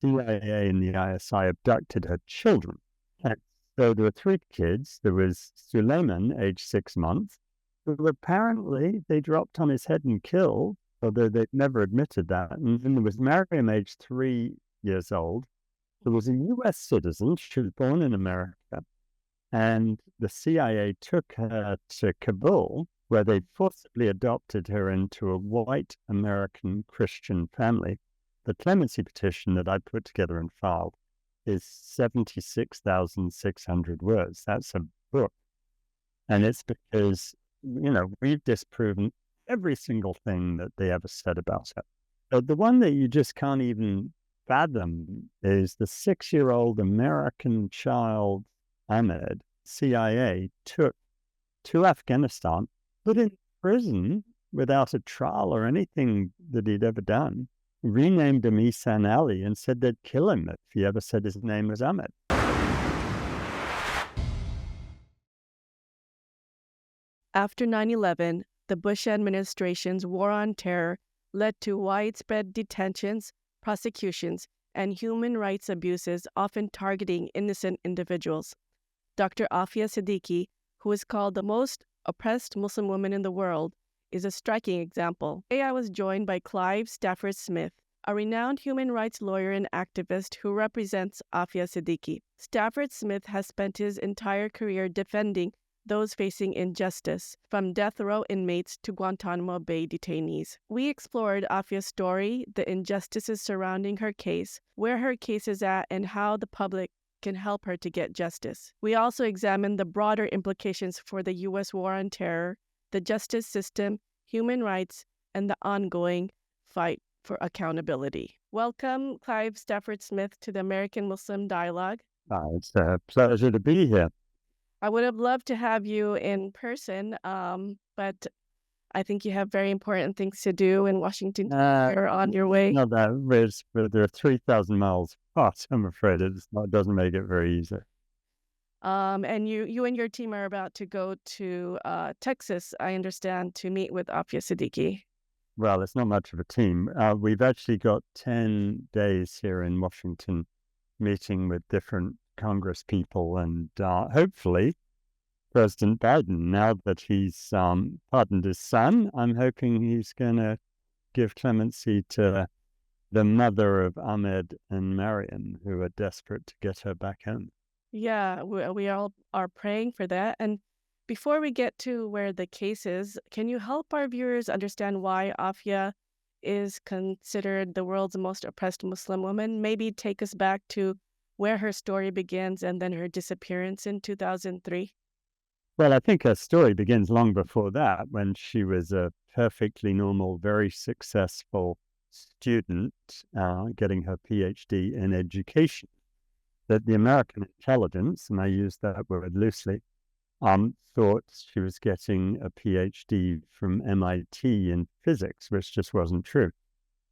CIA and the ISI abducted her children. And so there were three kids. There was Suleiman, age 6 months, who apparently they dropped on his head and killed, although they'd never admitted that. And then there was Marium, age 3 years old. There was a US citizen. She was born in America. And the CIA took her to Kabul, where they forcibly adopted her into a white American Christian family. The Clemency petition that I put together and filed is 76,600 words. That's a book. And it's because, we've disproven every single thing that they ever said about her. But the one that you just can't even fathom is the 6-year-old American child, Ahmed, CIA took to Afghanistan, put in prison without a trial or anything that he'd ever done, renamed him Ihsan Ali and said they'd kill him if he ever said his name was Ahmed. After 9/11, the Bush administration's war on terror led to widespread detentions, prosecutions, and human rights abuses, often targeting innocent individuals. Dr. Aafia Siddiqui, who is called the most oppressed Muslim woman in the world, is a striking example. Today I was joined by Clive Stafford Smith, a renowned human rights lawyer and activist who represents Aafia Siddiqui. Stafford Smith has spent his entire career defending those facing injustice, from death row inmates to Guantanamo Bay detainees. We explored Aafia's story, the injustices surrounding her case, where her case is at, and how the public can help her to get justice. We also examined the broader implications for the U.S. war on terror, the justice system, human rights, and the ongoing fight for accountability. Welcome, Clive Stafford Smith, to the American Muslim Dialogue. It's a pleasure to be here. I would have loved to have you in person, but I think you have very important things to do in Washington. You're on your way. No, there are 3,000 miles apart. I'm afraid it doesn't make it very easy. And you and your team are about to go to Texas, I understand, to meet with Aafia Siddiqui. Well, it's not much of a team. We've actually got 10 days here in Washington meeting with different Congress people, and hopefully President Biden, now that he's pardoned his son, I'm hoping he's going to give clemency to the mother of Ahmed and Marium, who are desperate to get her back home. Yeah, we all are praying for that. And before we get to where the case is, can you help our viewers understand why Aafia is considered the world's most oppressed Muslim woman? Maybe take us back to where her story begins and then her disappearance in 2003. Well, I think her story begins long before that, when she was a perfectly normal, very successful student getting her PhD in education. That the American intelligence, and I use that word loosely, thought she was getting a PhD from MIT in physics, which just wasn't true.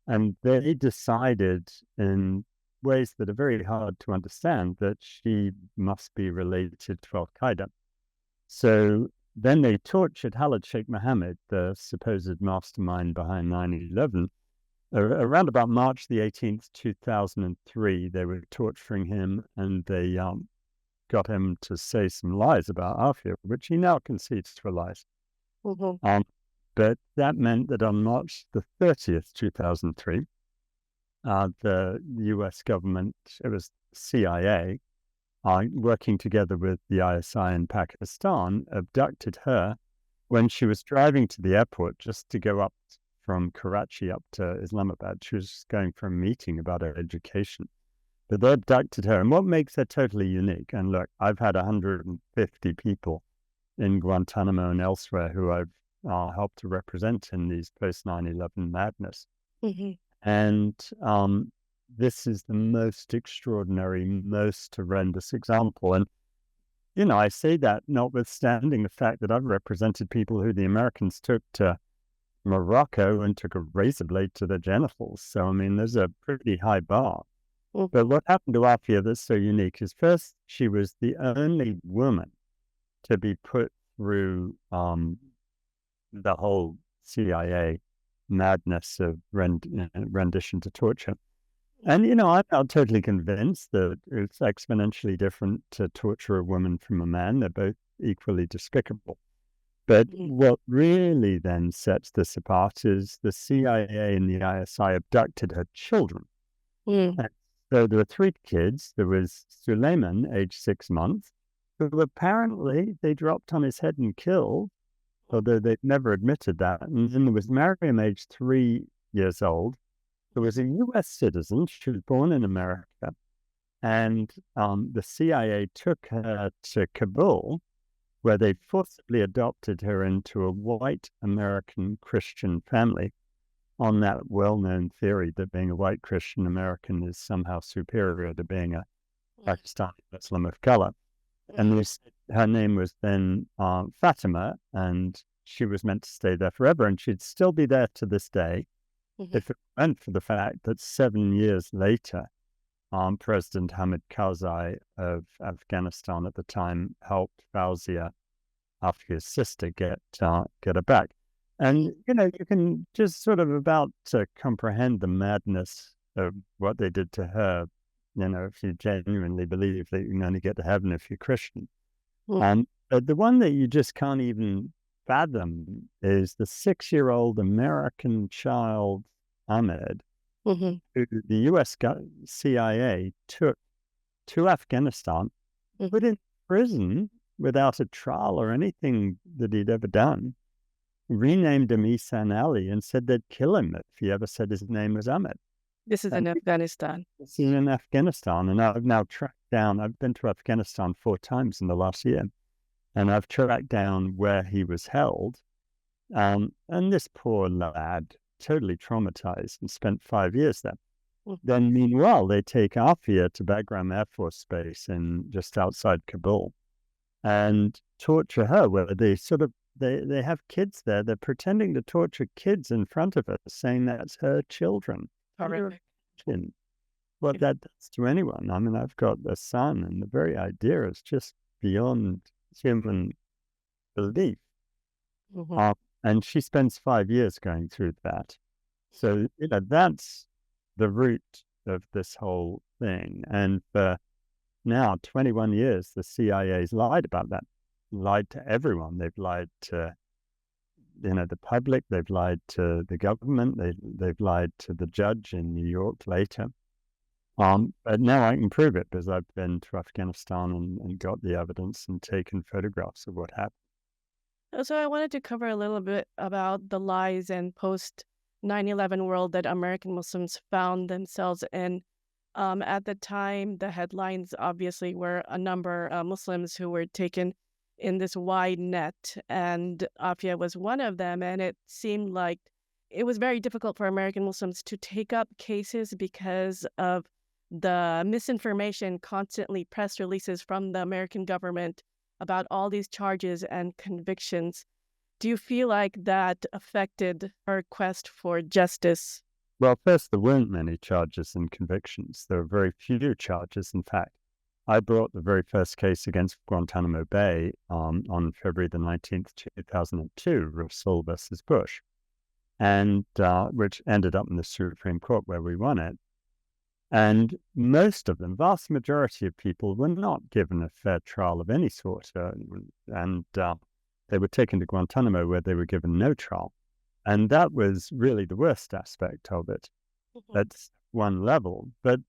And they decided, in ways that are very hard to understand, that she must be related to Al-Qaeda. So then they tortured Khalid Sheikh Mohammed, the supposed mastermind behind 9/11. Around about March the 18th, 2003, they were torturing him, and they got him to say some lies about Aafia, which he now concedes to lies. Mm-hmm. But that meant that on March the 30th, 2003, the US government, it was CIA, working together with the ISI in Pakistan, abducted her when she was driving to the airport just to go up from Karachi up to Islamabad. She was going for a meeting about her education. But they abducted her. And what makes her totally unique, and look, I've had 150 people in Guantanamo and elsewhere who I've helped to represent in these post 9/11 madness. Mm-hmm. And this is the most extraordinary, most horrendous example. And, I say that notwithstanding the fact that I've represented people who the Americans took to Morocco and took a razor blade to their genitals. So, I mean, there's a pretty high bar. Mm-hmm. But what happened to Aafia that's so unique is, first, she was the only woman to be put through the whole CIA madness of rendition to torture. And, I'm not totally convinced that it's exponentially different to torture a woman from a man. They're both equally despicable. But what really then sets this apart is the CIA and the ISI abducted her children. And so there were 3 kids. There was Suleiman, age 6 months, who apparently they dropped on his head and killed, although they've never admitted that. And then there was Marium, age 3 years old, who was a U.S. citizen. She was born in America. And the CIA took her to Kabul, where they forcibly adopted her into a white American Christian family on that well-known theory that being a white Christian American is somehow superior to being a Pakistani Muslim of color. And her name was then Fatima, and she was meant to stay there forever, and she'd still be there to this day if it weren't for the fact that 7 years later, President Ahmed Karzai of Afghanistan at the time helped Fawzia, Aafia's sister, get her back. And, you can just sort of about to comprehend the madness of what they did to her, if you genuinely believe that you can only get to heaven if you're Christian. But the one that you just can't even fathom is the 6-year-old American child, Ahmed, who the US CIA took to Afghanistan, put in prison without a trial or anything that he'd ever done, renamed him Ihsan Ali, and said they'd kill him if he ever said his name was Ahmed. This is in Afghanistan. This is in Afghanistan, and I've now tracked down, I've been to Afghanistan 4 times in the last year, and I've tracked down where he was held. And this poor lad, totally traumatized, and spent 5 years there. Then meanwhile, they take Aafia to Bagram Air Force Base in just outside Kabul and torture her, where they sort of, they have kids there. They're pretending to torture kids in front of her, saying that's her children. Horrific. What that does to anyone. I mean, I've got a son, and the very idea is just beyond human belief. And she spends 5 years going through that. So, that's the root of this whole thing. And for now, 21 years, the CIA's lied about that, lied to everyone. They've lied to, the public. They've lied to the government. They've lied to the judge in New York later. But now I can prove it because I've been to Afghanistan and got the evidence and taken photographs of what happened. So I wanted to cover a little bit about the lies and post 9/11 world that American Muslims found themselves in. At the time, the headlines obviously were a number of Muslims who were taken in this wide net, and Aafia was one of them. And it seemed like it was very difficult for American Muslims to take up cases because of the misinformation, constantly press releases from the American government about all these charges and convictions. Do you feel like that affected her quest for justice? Well, first, there weren't many charges and convictions. There were very few charges. In fact, I brought the very first case against Guantanamo Bay on February the 19th, 2002, Rasul versus Bush, and which ended up in the Supreme Court where we won it. And most of them, vast majority of people, were not given a fair trial of any sort. And they were taken to Guantanamo where they were given no trial. And that was really the worst aspect of it. That's one level. But,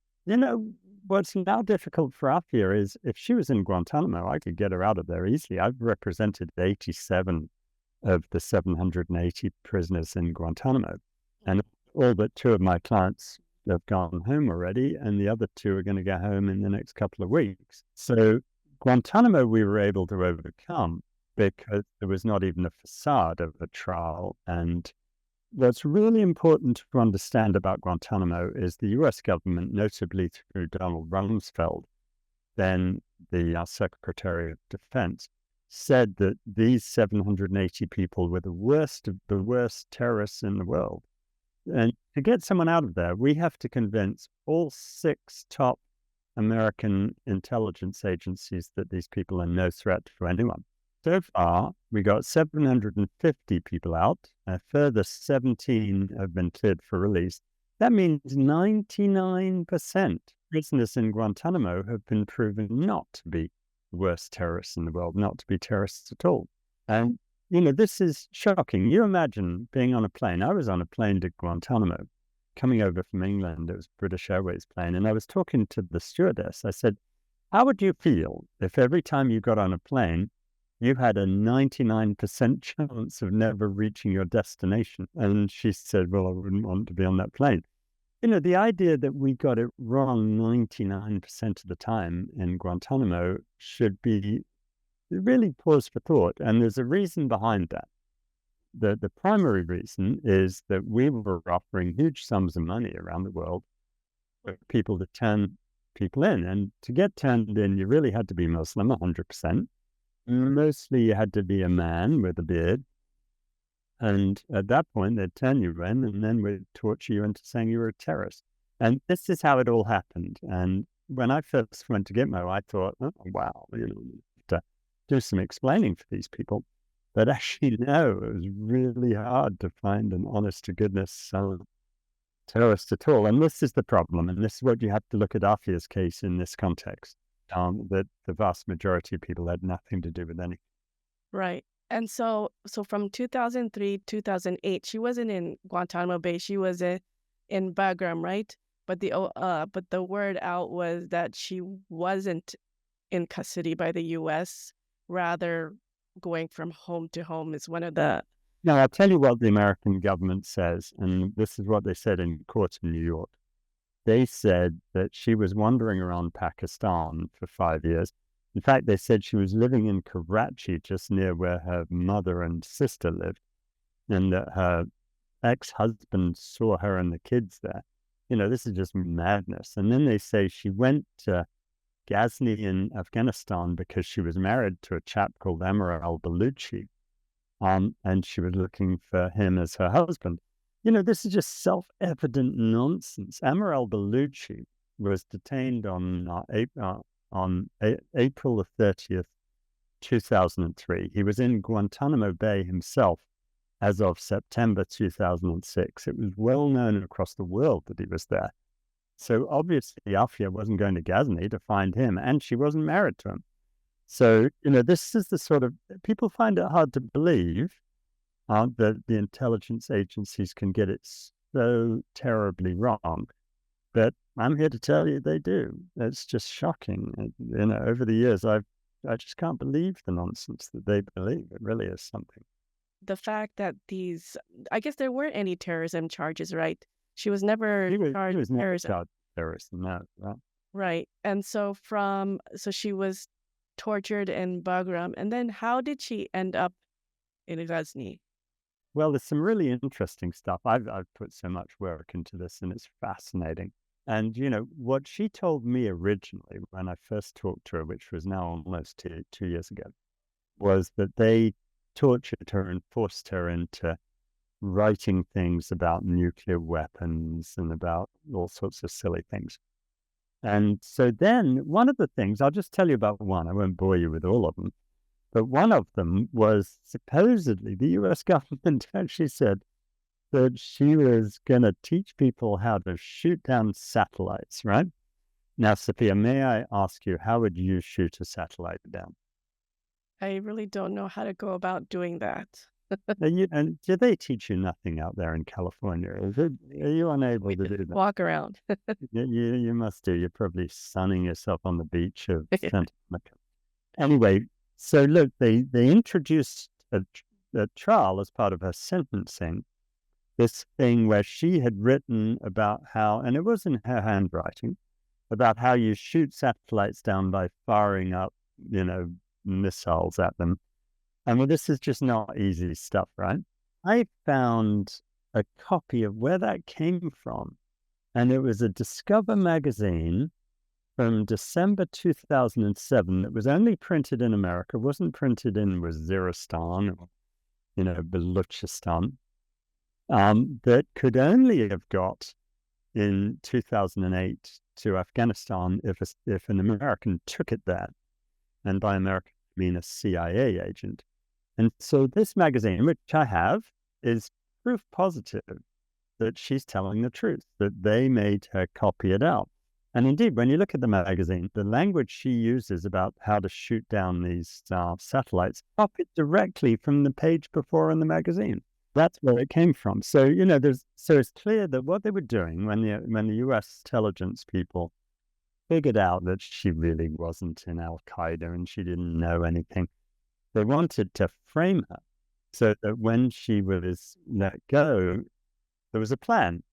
what's now difficult for Aafia is if she was in Guantanamo, I could get her out of there easily. I've represented 87 of the 780 prisoners in Guantanamo. And all but 2 of my clients have gone home already, and the other 2 are going to go home in the next couple of weeks. So Guantanamo we were able to overcome because there was not even a facade of a trial. And what's really important to understand about Guantanamo is the US government, notably through Donald Rumsfeld, then the Secretary of Defense, said that these 780 people were the worst of the worst terrorists in the world. And to get someone out of there, we have to convince all 6 top American intelligence agencies that these people are no threat to anyone. So far, we got 750 people out. A further 17 have been cleared for release. That means 99% prisoners in Guantanamo have been proven not to be the worst terrorists in the world, not to be terrorists at all. And, this is shocking. You imagine being on a plane. I was on a plane to Guantanamo, coming over from England. It was a British Airways plane. And I was talking to the stewardess. I said, how would you feel if every time you got on a plane, you had a 99% chance of never reaching your destination? And she said, well, I wouldn't want to be on that plane. The idea that we got it wrong 99% of the time in Guantanamo should be really pause for thought. And there's a reason behind that. The primary reason is that we were offering huge sums of money around the world for people to turn people in. And to get turned in, you really had to be Muslim, 100%. Mostly you had to be a man with a beard. And at that point, they'd turn you in and then we'd torture you into saying you were a terrorist. And this is how it all happened. And when I first went to Gitmo, I thought, oh, wow, have to do some explaining for these people. But actually, no, it was really hard to find an honest-to-goodness terrorist at all. And this is the problem. And this is what you have to look at Aafia's case in this context, that the vast majority of people had nothing to do with anything. Right. And so from 2003, 2008, she wasn't in Guantanamo Bay. She was in Bagram, right? But the word out was that she wasn't in custody by the U.S., rather going from home to home is one of the... Now, I'll tell you what the American government says, and this is what they said in court in New York. They said that she was wandering around Pakistan for 5 years. In fact, they said she was living in Karachi, just near where her mother and sister lived, and that her ex-husband saw her and the kids there. This is just madness. And then they say she went to Ghazni in Afghanistan because she was married to a chap called Amr al-Baluchi, and she was looking for him as her husband. This is just self-evident nonsense. Amr al-Baluchi was detained on April the 30th, 2003. He was in Guantanamo Bay himself as of September 2006. It was well known across the world that he was there. So obviously Aafia wasn't going to Ghazni to find him, and she wasn't married to him. So, this is the sort of... people find it hard to believe that the intelligence agencies can get it so terribly wrong. But I'm here to tell you they do. It's just shocking. Over the years, I just can't believe the nonsense that they believe. It really is something. The fact that I guess there weren't any terrorism charges, right? She was never charged with terrorism. Terrorism, no. Right. And so she was tortured in Bagram. And then how did she end up in Ghazni? Well, there's some really interesting stuff. I've put so much work into this, and it's fascinating. And, what she told me originally when I first talked to her, which was now almost 2 years ago, was that they tortured her and forced her into writing things about nuclear weapons and about all sorts of silly things. And so then one of the things, I'll just tell you about one, I won't bore you with all of them, but one of them was supposedly the US government actually said that she was going to teach people how to shoot down satellites, right? Now, Sabiha, may I ask you, how would you shoot a satellite down? I really don't know how to go about doing that. And do they teach you nothing out there in California? Are you unable to do that? Walk around. You must do. You're probably sunning yourself on the beach of Santa Monica. Anyway, so look, they introduced a trial as part of her sentencing, this thing where she had written about how, and it was in her handwriting, about how you shoot satellites down by firing up, missiles at them. And this is just not easy stuff, right? I found a copy of where that came from, and it was a Discover magazine from December 2007 that was only printed in America, wasn't printed in Waziristan or, Baluchistan, that could only have got in 2008 to Afghanistan if an American took it there. And by American, I mean a CIA agent. And so this magazine, which I have, is proof positive that she's telling the truth, that they made her copy it out. And indeed, when you look at the magazine, the language she uses about how to shoot down these satellites copied directly from the page before in the magazine. That's where it came from. So, so it's clear that what they were doing when the US intelligence people figured out that she really wasn't in Al-Qaeda and she didn't know anything, they wanted to frame her so that when she was let go, there was a plan.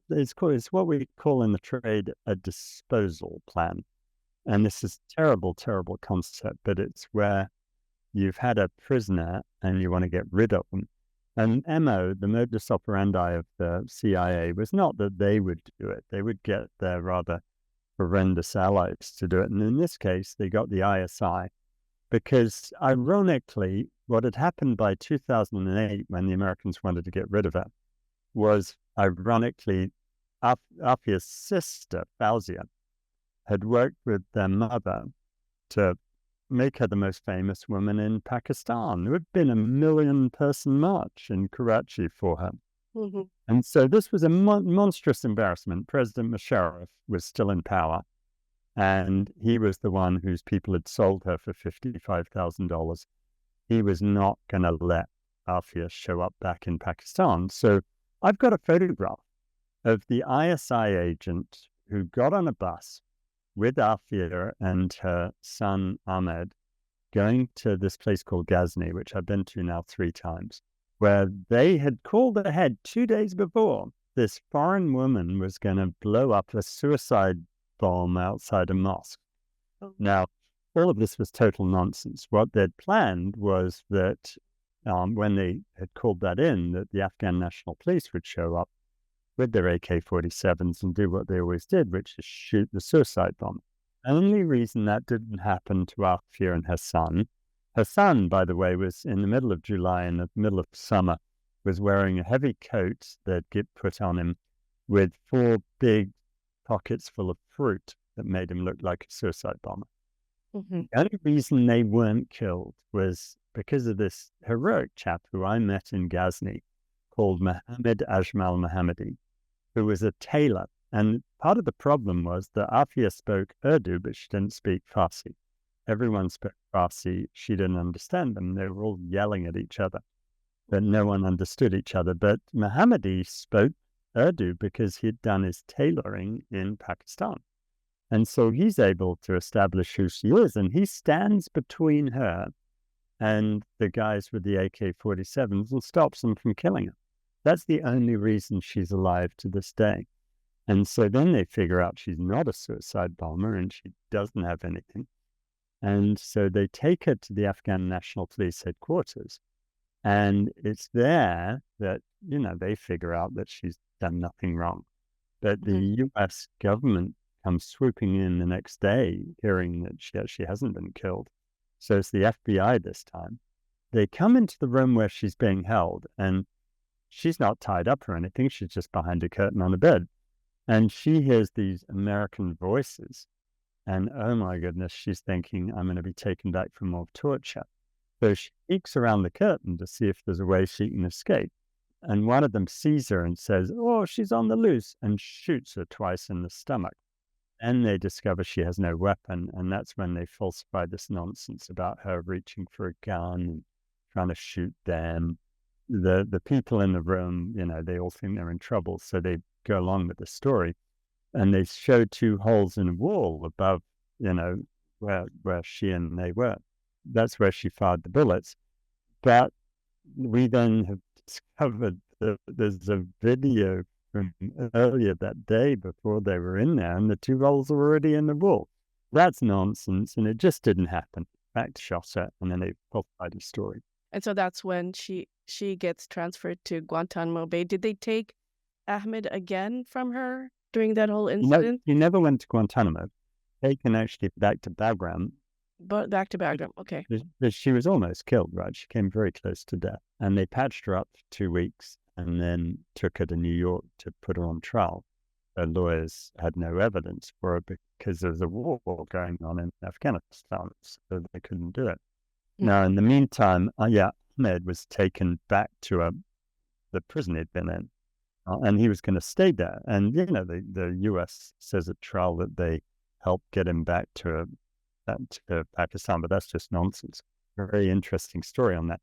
It's what we call in the trade a disposal plan. And this is a terrible, terrible concept, but it's where you've had a prisoner and you want to get rid of them. And MO, the modus operandi of the CIA, was not that they would do it. They would get their rather horrendous allies to do it. And in this case, they got the ISI because, ironically, what had happened by 2008 when the Americans wanted to get rid of her was, ironically, Aafia's sister, Fawzia, had worked with their mother to make her the most famous woman in Pakistan. There had been a 1 million-person march in Karachi for her. Mm-hmm. And so this was a monstrous embarrassment. President Musharraf was still in power, and he was the one whose people had sold her for $55,000. He was not going to let Aafia show up back in Pakistan. So I've got a photograph of the ISI agent who got on a bus with Aafia and her son Ahmed going to this place called Ghazni, which I've been to now 3 times, where they had called ahead 2 days before. This foreign woman was going to blow up a suicide bomb outside a mosque. Oh. Now, all of this was total nonsense. What they'd planned was that when they had called that in, that the Afghan National Police would show up with their AK-47s and do what they always did, which is shoot the suicide bomb. The only reason that didn't happen to Aafia and her son, by the way, was in the middle of July, in the middle of summer, was wearing a heavy coat that get put on him with 4 big pockets full of fruit that made him look like a suicide bomber. Mm-hmm. The only reason they weren't killed was because of this heroic chap who I met in Ghazni called Mohammed Ajmal Mohammadi, who was a tailor. And part of the problem was that Aafia spoke Urdu, but she didn't speak Farsi. Everyone spoke Farsi. She didn't understand them. They were all yelling at each other, but no one understood each other. But Mohammadi spoke Urdu because he'd done his tailoring in Pakistan. And so he's able to establish who she is, and he stands between her and the guys with the AK-47s and stops them from killing her. That's the only reason she's alive to this day. And so then they figure out she's not a suicide bomber and she doesn't have anything. And so they take her to the Afghan National Police headquarters. And it's there that, they figure out that she's done nothing wrong. But the US government comes swooping in the next day, hearing that she actually hasn't been killed. So it's the FBI this time. They come into the room where she's being held, and she's not tied up or anything. She's just behind a curtain on a bed. And she hears these American voices. And oh my goodness, she's thinking, I'm going to be taken back for more torture. So she peeks around the curtain to see if there's a way she can escape. And one of them sees her and says, oh, she's on the loose, and shoots her twice in the stomach. And they discover she has no weapon, and that's when they falsify this nonsense about her reaching for a gun and trying to shoot them. The people in the room, they all think they're in trouble, so they go along with the story. And they show 2 holes in a wall above, where she and they were. That's where she fired the bullets. But we then have discovered that there's a video from earlier that day before they were in there, and the 2 holes were already in the wall. That's nonsense, and it just didn't happen. In fact, shot her, and then they falsified the story. And so that's when she gets transferred to Guantanamo Bay. Did they take Ahmed again from her during that whole incident? No, he never went to Guantanamo. Taken actually back to Bagram. But back to Bagram, okay. She was almost killed, right? She came very close to death. And they patched her up for 2 weeks and then took her to New York to put her on trial. Her lawyers had no evidence for her because there was a war going on in Afghanistan, so they couldn't do it. Now, in the meantime, Ahmed was taken back to the prison he'd been in. and he was going to stay there. And, the U.S. says at trial that they helped get him back to Pakistan, but that's just nonsense. Very interesting story on that,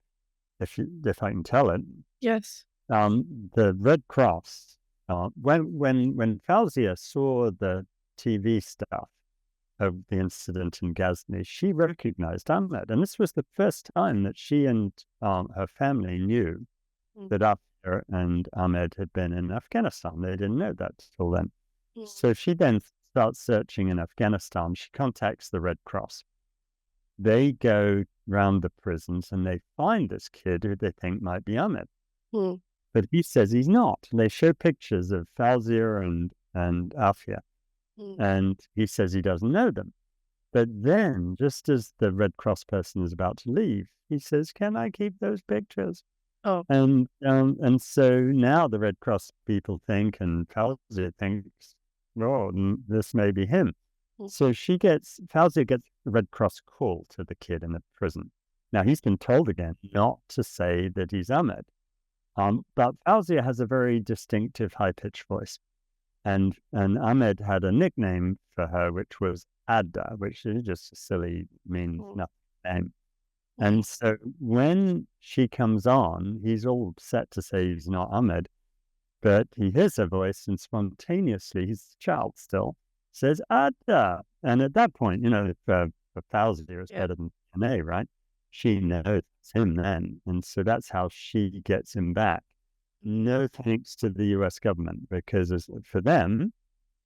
if I can tell it. Yes. The Red Cross, when Fawzia saw the TV stuff of the incident in Ghazni, she recognized Ahmed. And this was the first time that she and her family knew that Aafia and Ahmed had been in Afghanistan. They didn't know that till then. So she then starts searching in Afghanistan. She contacts the Red Cross. They go round the prisons and they find this kid who they think might be Ahmed. But he says he's not. They show pictures of Fawzia and Aafia. And he says he doesn't know them. But then, just as the Red Cross person is about to leave, he says, "Can I keep those pictures?" Oh. And so now the Red Cross people think, and Fawzia thinks, "Oh, this may be him." So Fawzia gets the Red Cross call to the kid in the prison. Now he's been told again not to say that he's Ahmed. But Fawzia has a very distinctive high-pitched voice. And Ahmed had a nickname for her, which was Adda, which is just a silly, means nothing name. And so when she comes on, he's all set to say he's not Ahmed, but he hears her voice and spontaneously, he's a child still, says Adda. And at that point, for Fawzia, it's better than DNA, right? She knows it's him then. And so that's how she gets him back. No thanks to the U.S. government, because for them,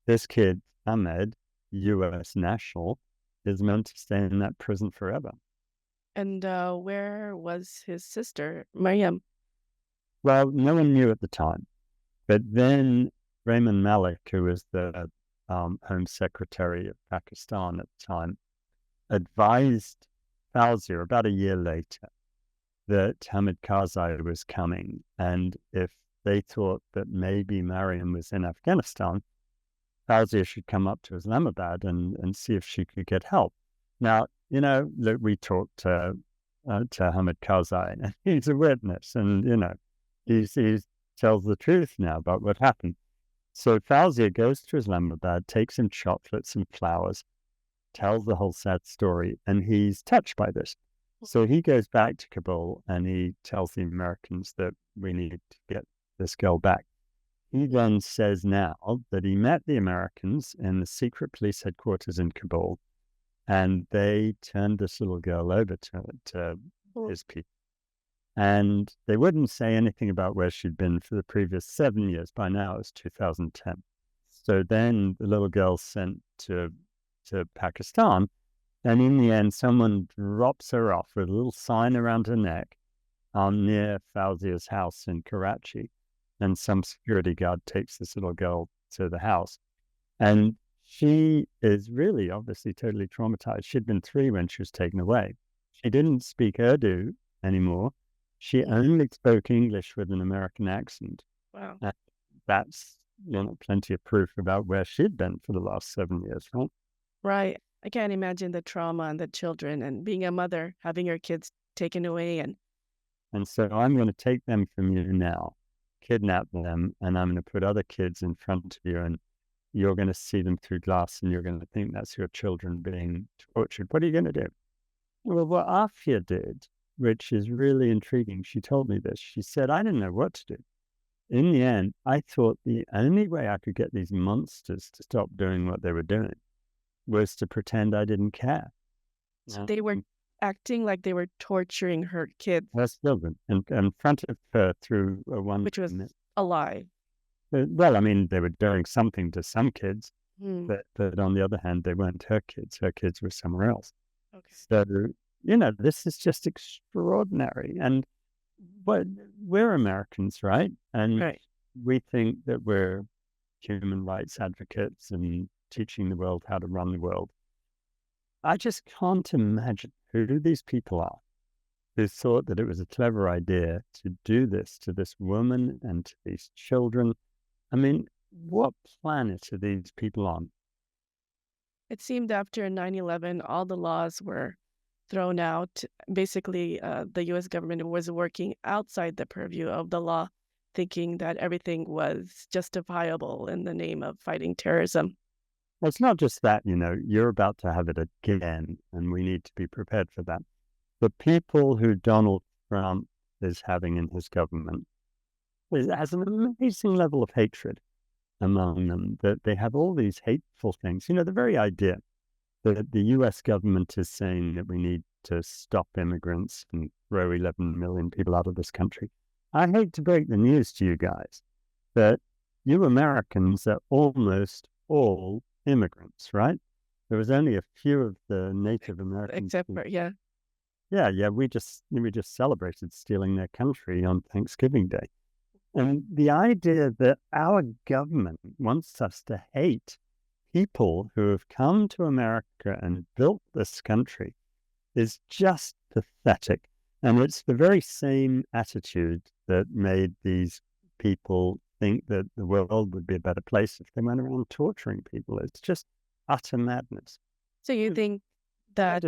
this kid, Ahmed, U.S. national, is meant to stay in that prison forever. And where was his sister, Marium? Well, no one knew at the time. But then Raymond Malik, who was the Home Secretary of Pakistan at the time, advised Fawzia about a year later that Hamid Karzai was coming, and if they thought that maybe Marium was in Afghanistan, Fawzia should come up to Islamabad and see if she could get help. Now, look, we talked to Hamid Karzai, and he's a witness, and he tells the truth now about what happened. So Fawzia goes to Islamabad, takes him chocolates and flowers, tells the whole sad story, and he's touched by this. So he goes back to Kabul and he tells the Americans that we need to get this girl back. He then says now that he met the Americans in the secret police headquarters in Kabul, and they turned this little girl over to his people. And they wouldn't say anything about where she'd been for the previous 7 years. By now, it was 2010. So then the little girl's sent to Pakistan. And in the end, someone drops her off with a little sign around her neck near Fawzia's house in Karachi. And some security guard takes this little girl to the house. And she is really obviously totally traumatized. She'd been 3 when she was taken away. She didn't speak Urdu anymore. She only spoke English with an American accent. Wow. And that's plenty of proof about where she'd been for the last 7 years, right? Right. I can't imagine the trauma and the children and being a mother, having your kids taken away. And so I'm going to take them from you now, kidnap them, and I'm going to put other kids in front of you, and you're going to see them through glass, and you're going to think that's your children being tortured. What are you going to do? Well, what Aafia did, which is really intriguing, she told me this. She said, I didn't know what to do. In the end, I thought the only way I could get these monsters to stop doing what they were doing was to pretend I didn't care. so they were acting like they were torturing her kids, Her children in front of her through one. which was a lie. Well, I mean, they were doing something to some kids, Hmm. but on the other hand, they weren't her kids. Her kids were somewhere else. Okay. So, this is just extraordinary. And we're Americans, right? And Right. we think that we're human rights advocates and teaching the world how to run the world. I just can't imagine who these people are who thought that it was a clever idea to do this to this woman and to these children. I mean, what planet are these people on? It seemed after 9/11, all the laws were thrown out. Basically, the U.S. government was working outside the purview of the law. thinking that everything was justifiable in the name of fighting terrorism. Well, it's not just that, you're about to have it again, and we need to be prepared for that. The people who Donald Trump is having in his government has an amazing level of hatred among them, that they have all these hateful things. The very idea that the US government is saying that we need to stop immigrants and throw 11 million people out of this country. I hate to break the news to you guys, but you Americans are almost all immigrants, right? There was only a few of the Native Americans. Except for, yeah. Yeah, we just celebrated stealing their country on Thanksgiving Day. And the idea that our government wants us to hate people who have come to America and built this country is just pathetic. And it's the very same attitude that made these people think that the world would be a better place if they went around torturing people. It's just utter madness. So you think that...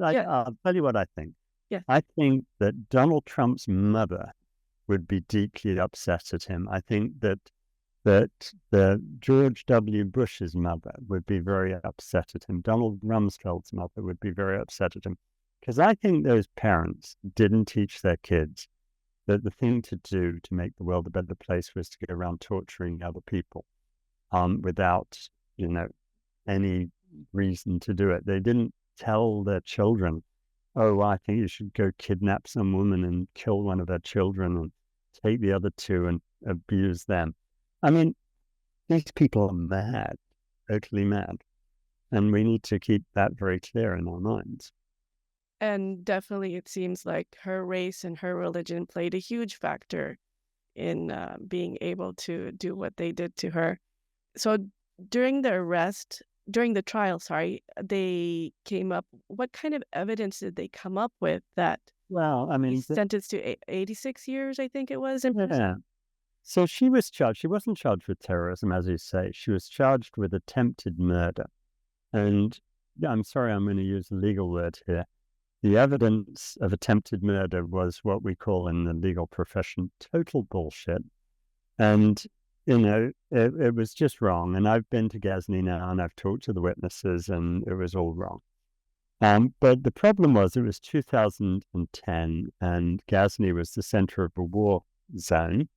I'll tell you what I think. Yeah. I think that Donald Trump's mother would be deeply upset at him. I think that the George W. Bush's mother would be very upset at him. Donald Rumsfeld's mother would be very upset at him. Because I think those parents didn't teach their kids that the thing to do to make the world a better place was to go around torturing other people without, any reason to do it. They didn't tell their children, oh, I think you should go kidnap some woman and kill one of their children and take the other two and abuse them. I mean, these people are mad, totally mad. And we need to keep that very clear in our minds. And definitely it seems like her race and her religion played a huge factor in being able to do what they did to her. So during the trial, they came up, what kind of evidence did they come up with that he's sentenced to 86 years, I think it was, in prison? Yeah. So she was charged. She wasn't charged with terrorism, as you say. She was charged with attempted murder. And I'm sorry, I'm going to use a legal word here. The evidence of attempted murder was what we call in the legal profession total bullshit. And, it was just wrong. And I've been to Ghazni now and I've talked to the witnesses and it was all wrong. But the problem was it was 2010 and Ghazni was the center of a war zone.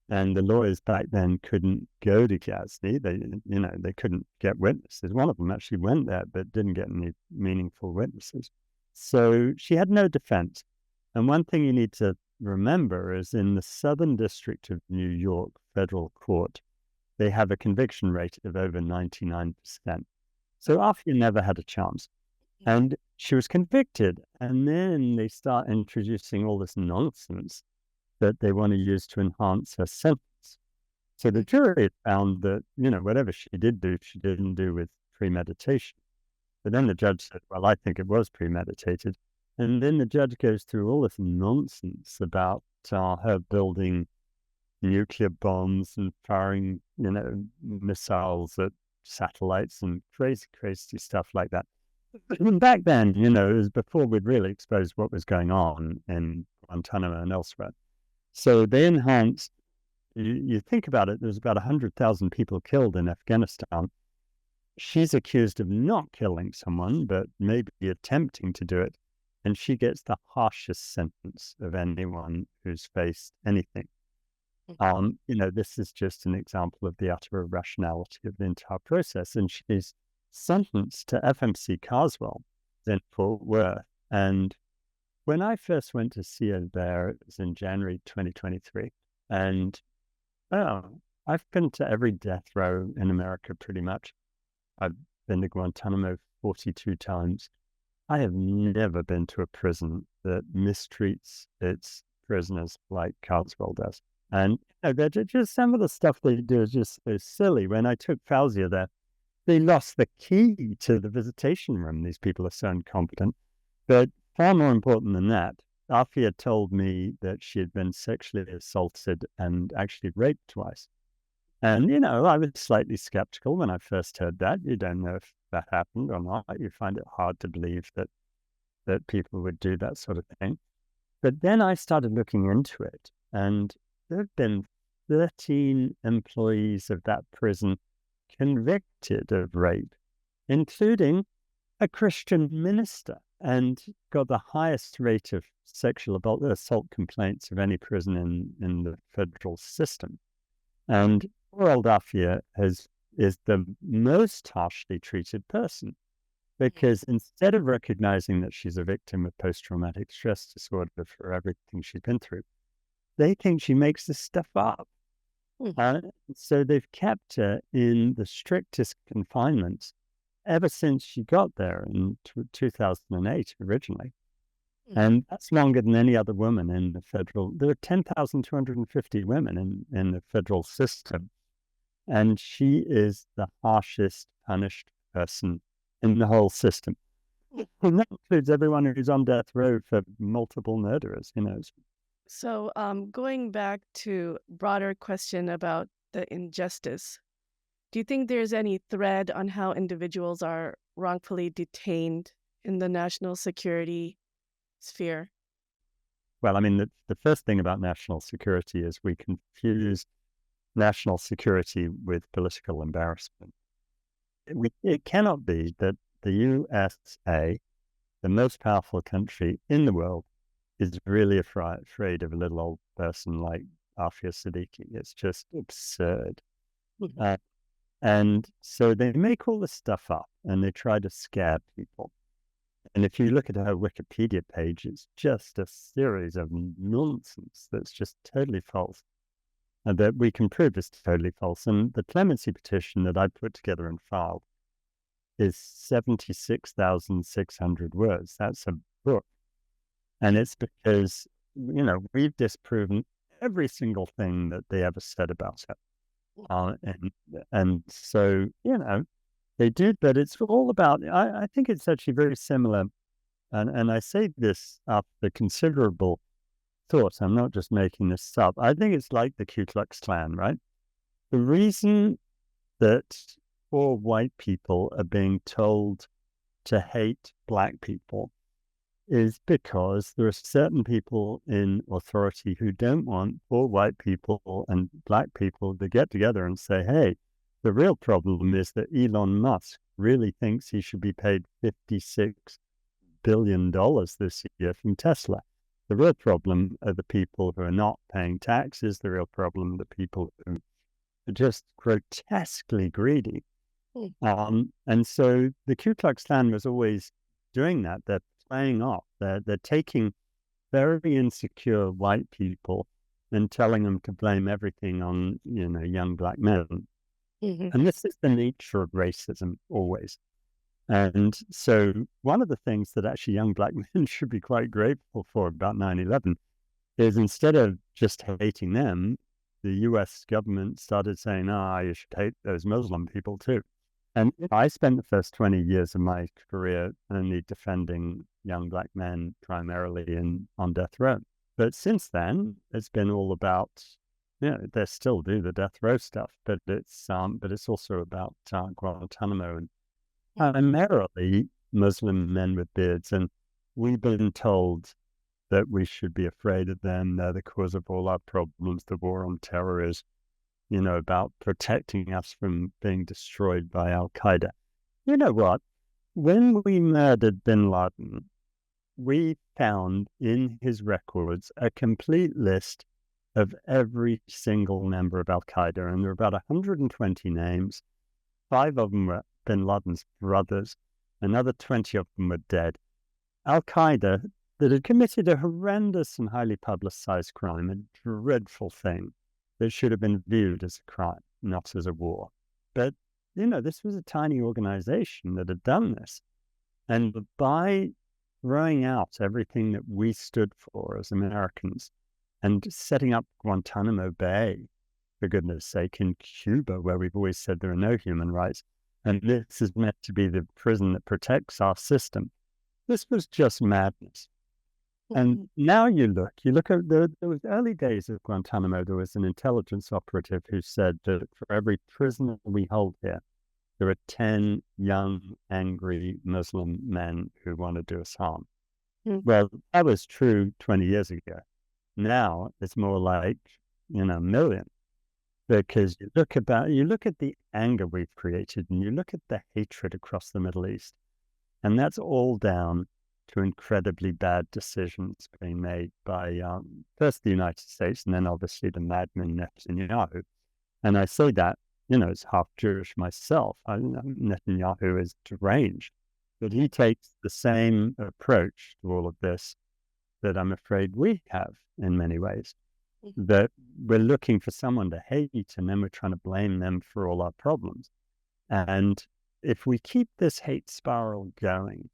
And the lawyers back then couldn't go to Ghazni. They couldn't get witnesses. One of them actually went there, but didn't get any meaningful witnesses. So she had no defense. And one thing you need to remember is in the Southern District of New York Federal Court, they have a conviction rate of over 99%. So Aafia never had a chance. And she was convicted. And then they start introducing all this nonsense that they want to use to enhance her sentence. So the jury found that, whatever she did do, she didn't do with premeditation. But then the judge said, well, I think it was premeditated. And then the judge goes through all this nonsense about her building nuclear bombs and firing, missiles at satellites and crazy, crazy stuff like that. But back then, it was before we'd really exposed what was going on in Guantanamo and elsewhere. So they enhanced, you think about it, there's about 100,000 people killed in Afghanistan. She's accused of not killing someone, but maybe attempting to do it. And she gets the harshest sentence of anyone who's faced anything. This is just an example of the utter irrationality of the entire process. And she's sentenced to FMC Carswell in Fort Worth. And when I first went to see her there, it was in January 2023. And I've been to every death row in America pretty much. I've been to Guantanamo 42 times. I have never been to a prison that mistreats its prisoners like Carswell does. And they're just some of the stuff they do is just so silly. When I took Fawzia there, they lost the key to the visitation room. These people are so incompetent. But far more important than that, Aafia told me that she had been sexually assaulted and actually raped twice. And, I was slightly skeptical when I first heard that. You don't know if that happened or not. You find it hard to believe that people would do that sort of thing. But then I started looking into it. And there have been 13 employees of that prison convicted of rape, including a Christian minister, and got the highest rate of sexual assault complaints of any prison in the federal system. And poor old Aafia is the most harshly treated person, because instead of recognizing that she's a victim of post-traumatic stress disorder for everything she's been through, they think she makes this stuff up. So they've kept her in the strictest confinement ever since she got there in 2008 originally. And that's longer than any other woman in the federal. There are 10,250 women in the federal system. And she is the harshest punished person in the whole system. And that includes everyone who's on death row for multiple murderers, So going back to broader question about the injustice, do you think there's any thread on how individuals are wrongfully detained in the national security sphere? Well, I mean, the first thing about national security is we confuse national security with political embarrassment. It cannot be that the USA, the most powerful country in the world, is really afraid of a little old person like Aafia Siddiqui. It's just absurd. And so they make all this stuff up and they try to scare people. And if you look at her Wikipedia page, it's just a series of nonsense that's just totally false, and that we can prove is totally false. And the clemency petition that I put together and filed is 76,600 words. That's a book. And it's because, we've disproven every single thing that they ever said about her. And so, they do, but it's all about, I think it's actually very similar. And I say this after considerable thought. I'm not just making this up. I think it's like the Ku Klux Klan, right? The reason that poor white people are being told to hate black people is because there are certain people in authority who don't want poor white people and black people to get together and say, hey, the real problem is that Elon Musk really thinks he should be paid $56 billion this year from Tesla. The real problem are the people who are not paying taxes. The real problem are the people who are just grotesquely greedy. And so the Ku Klux Klan was always doing that. They're playing off. They're taking very insecure white people and telling them to blame everything on, young black men. And this is the nature of racism always. And so one of the things that actually young black men should be quite grateful for about 9/11 is, instead of just hating them, the US government started saying, you should hate those Muslim people too. And I spent the first 20 years of my career only defending young black men, primarily on death row. But since then, it's been all about, they still do the death row stuff, but it's also about Guantanamo and primarily Muslim men with beards. And we've been told that we should be afraid of them. They're the cause of all our problems. The war on terror is, about protecting us from being destroyed by Al-Qaeda. You know what? When we murdered bin Laden, we found in his records a complete list of every single member of Al-Qaeda, and there were about 120 names. 5 of them were bin Laden's brothers. Another 20 of them were dead. Al-Qaeda, that had committed a horrendous and highly publicized crime, a dreadful thing that should have been viewed as a crime, not as a war. But, this was a tiny organization that had done this. And by throwing out everything that we stood for as Americans and setting up Guantanamo Bay, for goodness sake, in Cuba, where we've always said there are no human rights, and this is meant to be the prison that protects our system, this was just madness. And now you look at there was early days of Guantanamo. There was an intelligence operative who said that for every prisoner we hold here, there are 10 young, angry Muslim men who want to do us harm. Well, that was true 20 years ago. Now it's more like million. Because you look at the anger we've created, and you look at the hatred across the Middle East, and that's all down to incredibly bad decisions being made by first the United States, and then obviously the madman Netanyahu. And I say that, as half Jewish myself, Netanyahu is deranged, but he takes the same approach to all of this that I'm afraid we have in many ways. That we're looking for someone to hate, and then we're trying to blame them for all our problems. And if we keep this hate spiral going,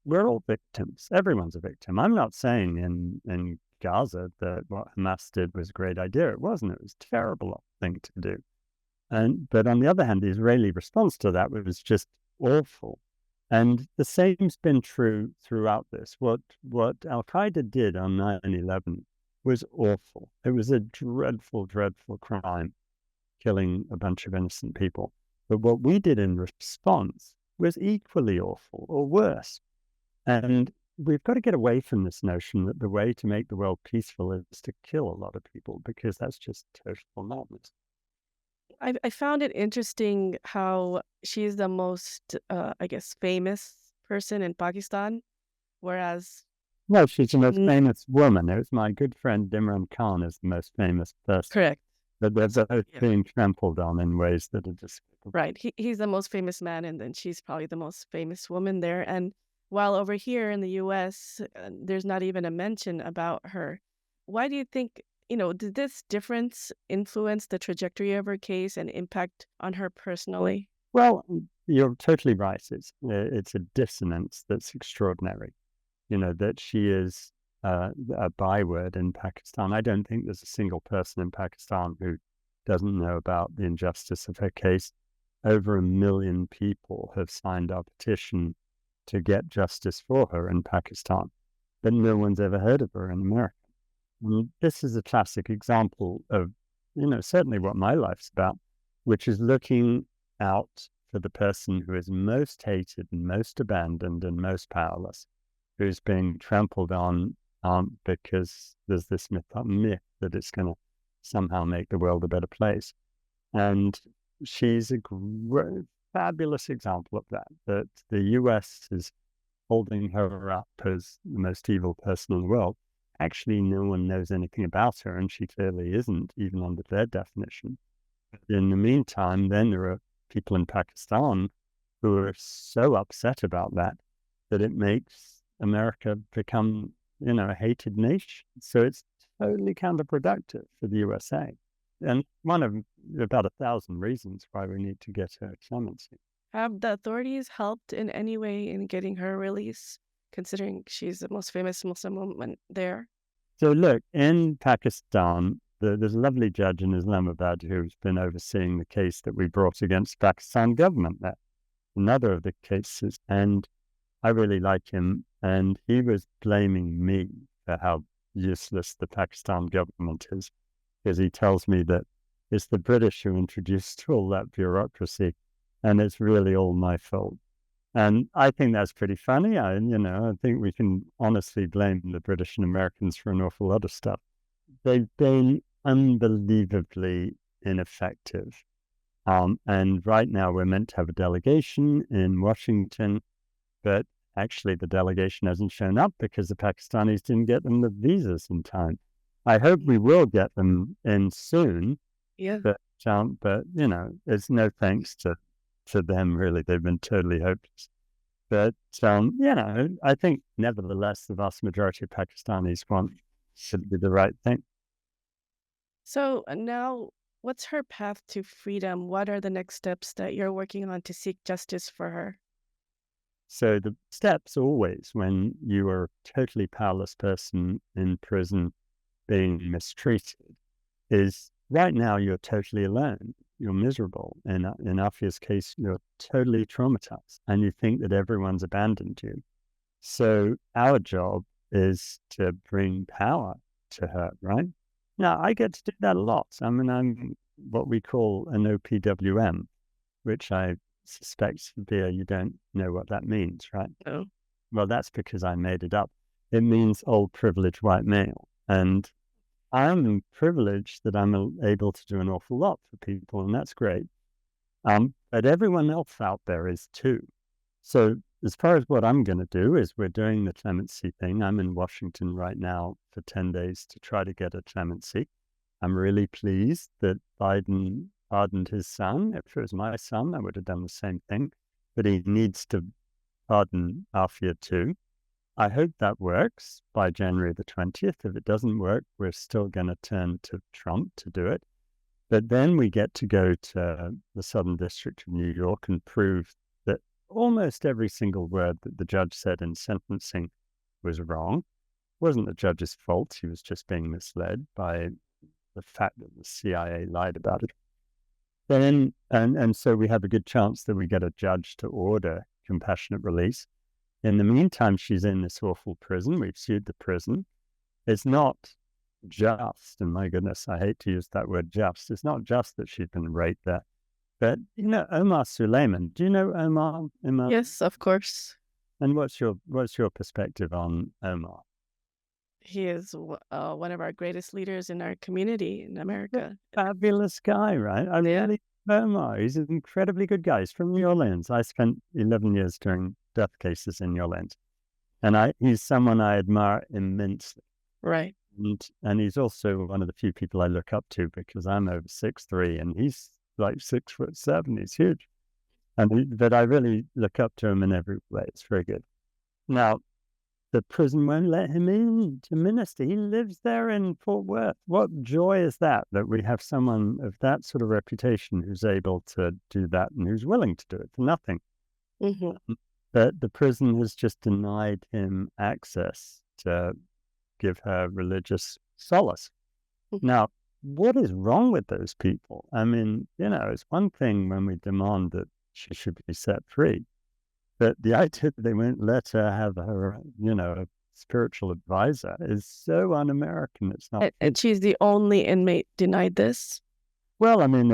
we're all victims. Everyone's a victim. I'm not saying in Gaza that what Hamas did was a great idea. It wasn't. It was a terrible thing to do. But on the other hand, the Israeli response to that was just awful. And the same's been true throughout this. What Al-Qaeda did on 9/11 was awful. It was a dreadful, dreadful crime, killing a bunch of innocent people. But what we did in response was equally awful or worse. And we've got to get away from this notion that the way to make the world peaceful is to kill a lot of people, because that's just total madness. I found it interesting how she's the most, famous person in Pakistan, whereas No, she's the most famous woman. It was my good friend Imran Khan is the most famous person. correct, But they're both being trampled on in ways that are despicable. right? He's the most famous man, and then she's probably the most famous woman there. And while over here in the U.S., there's not even a mention about her. Why do you think, did this difference influence the trajectory of her case and impact on her personally? Well, you're totally right. It's a dissonance that's extraordinary. That she is a byword in Pakistan. I don't think there's a single person in Pakistan who doesn't know about the injustice of her case. Over 1 million people have signed our petition to get justice for her in Pakistan, but no one's ever heard of her in America. And this is a classic example of, certainly what my life's about, which is looking out for the person who is most hated and most abandoned and most powerless, who's being trampled on because there's this myth that it's going to somehow make the world a better place. And she's a fabulous example of that the US is holding her up as the most evil person in the world. Actually, no one knows anything about her, and she clearly isn't, even under their definition. In the meantime, then there are people in Pakistan who are so upset about that it makes America become, a hated nation. So it's totally counterproductive for the USA. And one of about 1,000 reasons why we need to get her clemency. Have the authorities helped in any way in getting her release, considering she's the most famous Muslim woman there? So look, in Pakistan, there's a lovely judge in Islamabad who's been overseeing the case that we brought against the Pakistan government there, another of the cases. And I really like him. And he was blaming me for how useless the Pakistan government is, because he tells me that it's the British who introduced all that bureaucracy, and it's really all my fault. And I think that's pretty funny. I think we can honestly blame the British and Americans for an awful lot of stuff. They've been unbelievably ineffective. And right now we're meant to have a delegation in Washington, but actually the delegation hasn't shown up because the Pakistanis didn't get them the visas in time. I hope we will get them in soon. Yeah. But it's no thanks to them, really. They've been totally hopeless. But, I think nevertheless, the vast majority of Pakistanis want to do the right thing. So now, what's her path to freedom? What are the next steps that you're working on to seek justice for her? So the steps always, when you are a totally powerless person in prison being mistreated, is right now you're totally alone. You're miserable. In Aafia's case, you're totally traumatized, and you think that everyone's abandoned you. So our job is to bring power to her, right? Now, I get to do that a lot. I mean, I'm what we call an OPWM, which I suspect, Sabiha, you don't know what that means, right? No. Well, that's because I made it up. It means old privileged white male. And I'm privileged that I'm able to do an awful lot for people, and that's great. But everyone else out there is too. So as far as what I'm going to do is we're doing the clemency thing. I'm in Washington right now for 10 days to try to get a clemency. I'm really pleased that Biden pardoned his son. If it was my son, I would have done the same thing. But he needs to pardon Aafia too. I hope that works by January the 20th. If it doesn't work, we're still going to turn to Trump to do it. But then we get to go to the Southern District of New York and prove that almost every single word that the judge said in sentencing was wrong. It wasn't the judge's fault. He was just being misled by the fact that the CIA lied about it. Then, and so we have a good chance that we get a judge to order compassionate release. In the meantime, she's in this awful prison. We've sued the prison. It's not just, and my goodness, I hate to use that word just. It's not just that she's been raped there. But, Omar Suleiman, do you know Omar? Yes, of course. And what's your perspective on Omar? He is one of our greatest leaders in our community in America. Fabulous guy, right? I really love Omar. He's an incredibly good guy. He's from New Orleans. I spent 11 years doing death cases in New Orleans. And he's someone I admire immensely. Right. And he's also one of the few people I look up to because I'm over 6'3" and he's like 6'7". He's huge. But I really look up to him in every way. It's very good. Now, the prison won't let him in to minister. He lives there in Fort Worth. What joy is that we have someone of that sort of reputation who's able to do that and who's willing to do it for nothing. Mm-hmm. But the prison has just denied him access to give her religious solace. Mm-hmm. Now, what is wrong with those people? I mean, it's one thing when we demand that she should be set free. But the idea that they won't let her have her, a spiritual advisor is so un-American. It's not. And she's the only inmate denied this? Well, I mean,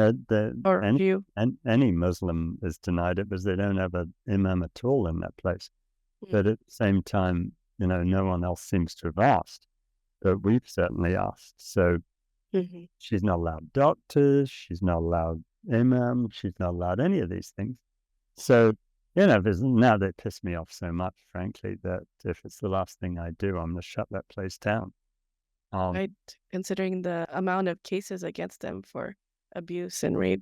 any Muslim is denied it because they don't have an imam at all in that place. Mm-hmm. But at the same time, no one else seems to have asked. But we've certainly asked. So mm-hmm. She's not allowed doctors. She's not allowed imam. She's not allowed any of these things. So now they piss me off so much, frankly, that if it's the last thing I do, I'm going to shut that place down. Right, considering the amount of cases against them for abuse and rape.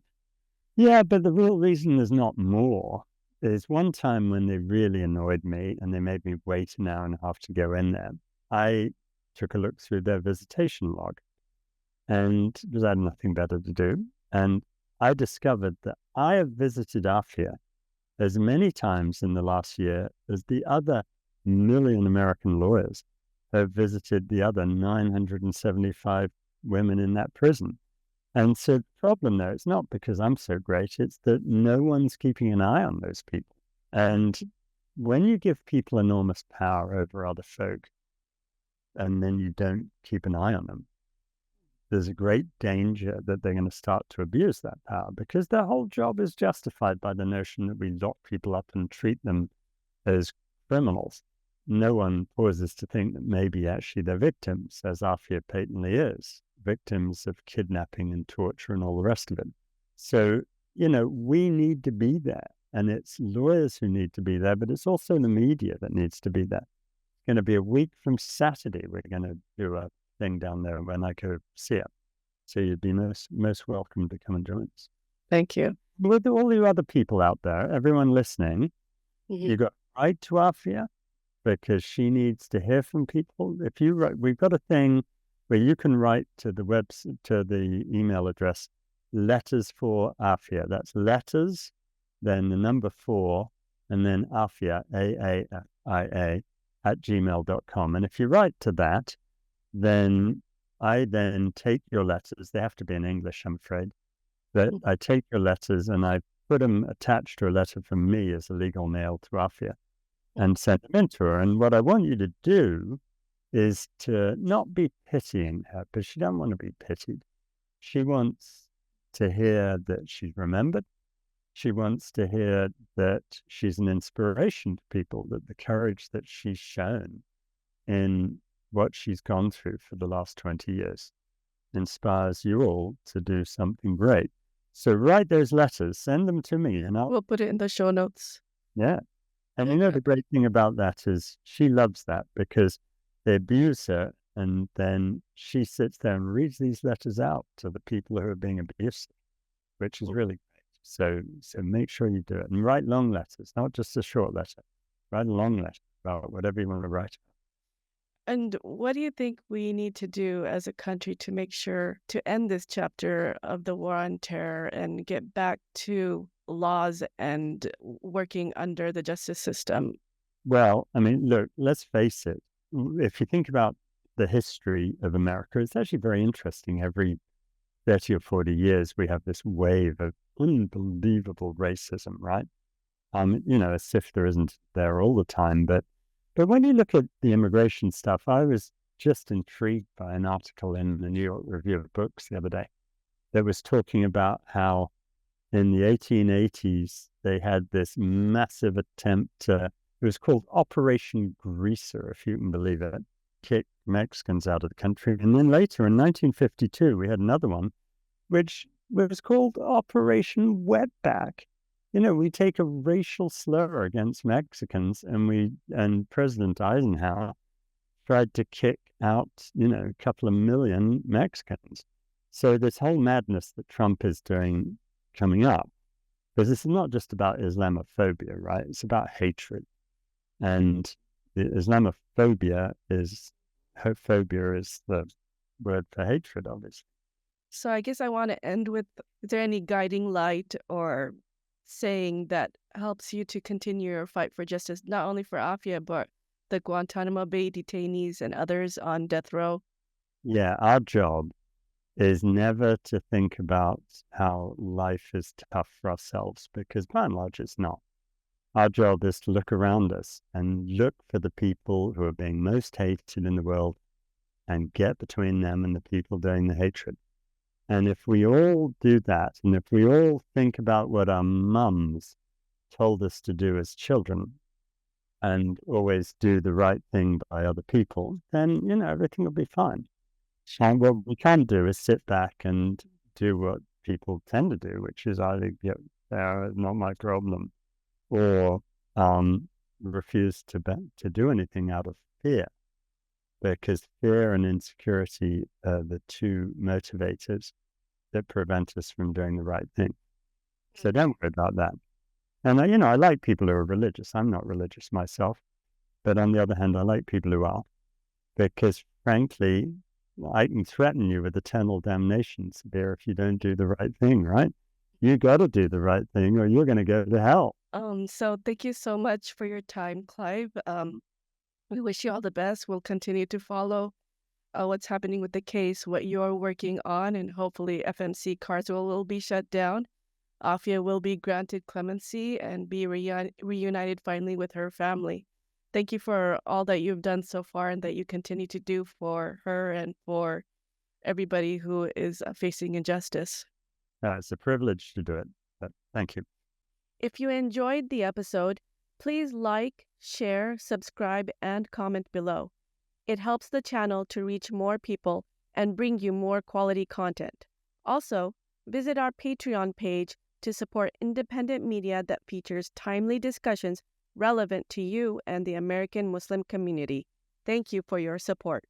Yeah, but the real reason there's not more is one time when they really annoyed me and they made me wait an hour and a half to go in there, I took a look through their visitation log and because I had nothing better to do. And I discovered that I have visited Aafia as many times in the last year as the other million American lawyers have visited the other 975 women in that prison. And so the problem there, it's not because I'm so great, it's that no one's keeping an eye on those people. And when you give people enormous power over other folk, and then you don't keep an eye on them, there's a great danger that they're going to start to abuse that power because their whole job is justified by the notion that we lock people up and treat them as criminals. No one pauses to think that maybe actually they're victims, as Aafia patently is, victims of kidnapping and torture and all the rest of it. So, we need to be there. And it's lawyers who need to be there, but it's also the media that needs to be there. It's going to be a week from Saturday. We're going to do a thing down there when I go see it. So you'd be most welcome to come and join us. Thank you. With all you other people out there, everyone listening, mm-hmm. You got right to Aafia because she needs to hear from people. If you write, we've got a thing where you can write to the email address letters for Aafia. That's letters, then the number 4, and then Aafia, AAFIA, @gmail.com. And if you write to that, then I then take your letters. They have to be in English, I'm afraid. But I take your letters and I put them attached to a letter from me as a legal mail to Aafia and send them in to her. And what I want you to do is to not be pitying her, because she doesn't want to be pitied. She wants to hear that she's remembered. She wants to hear that she's an inspiration to people, that the courage that she's shown in what she's gone through for the last 20 years inspires you all to do something great. So write those letters, send them to me, and We'll put it in the show notes. yeah. And the great thing about that is she loves that because they abuse her, and then she sits there and reads these letters out to the people who are being abused, which is really great. So make sure you do it, and write long letters, not just a short letter. Write a long letter about whatever you want to write. And what do you think we need to do as a country to make sure to end this chapter of the war on terror and get back to laws and working under the justice system? Well, I mean, look, let's face it. If you think about the history of America, it's actually very interesting. Every 30 or 40 years, we have this wave of unbelievable racism, right? As if there isn't there all the time. But when you look at the immigration stuff, I was just intrigued by an article in the New York Review of Books the other day that was talking about how in the 1880s, they had this massive attempt it was called Operation Greaser, if you can believe it, kick Mexicans out of the country. And then later in 1952, we had another one, which was called Operation Wetback. We take a racial slur against Mexicans, and President Eisenhower tried to kick out, a couple of million Mexicans. So this whole madness that Trump is doing coming up, because this is not just about Islamophobia, right? It's about hatred. And Islamophobia is the word for hatred, obviously. So I guess I want to end with, is there any guiding light or saying that helps you to continue your fight for justice, not only for Aafia, but the Guantanamo Bay detainees and others on death row? Yeah, our job is never to think about how life is tough for ourselves, because by and large it's not. Our job is to look around us and look for the people who are being most hated in the world and get between them and the people doing the hatred. And if we all do that, and if we all think about what our mums told us to do as children and always do the right thing by other people, then, everything will be fine. And what we can do is sit back and do what people tend to do, which is either, not my problem, or refuse to do anything out of fear, because fear and insecurity are the two motivators that prevent us from doing the right thing. So don't worry about that. And I like people who are religious. I'm not religious myself, but on the other hand, I like people who are, because frankly, I can threaten you with eternal damnation, Sabiha, if you don't do the right thing, right? You got to do the right thing, or you're going to go to hell. So thank you so much for your time, Clive. We wish you all the best. We'll continue to follow what's happening with the case, what you're working on, and hopefully FMC Carswell will be shut down. Aafia will be granted clemency and be reunited finally with her family. Thank you for all that you've done so far and that you continue to do for her and for everybody who is facing injustice. It's a privilege to do it, but thank you. If you enjoyed the episode, please like, share, subscribe, and comment below. It helps the channel to reach more people and bring you more quality content. Also, visit our Patreon page to support independent media that features timely discussions relevant to you and the American Muslim community. Thank you for your support.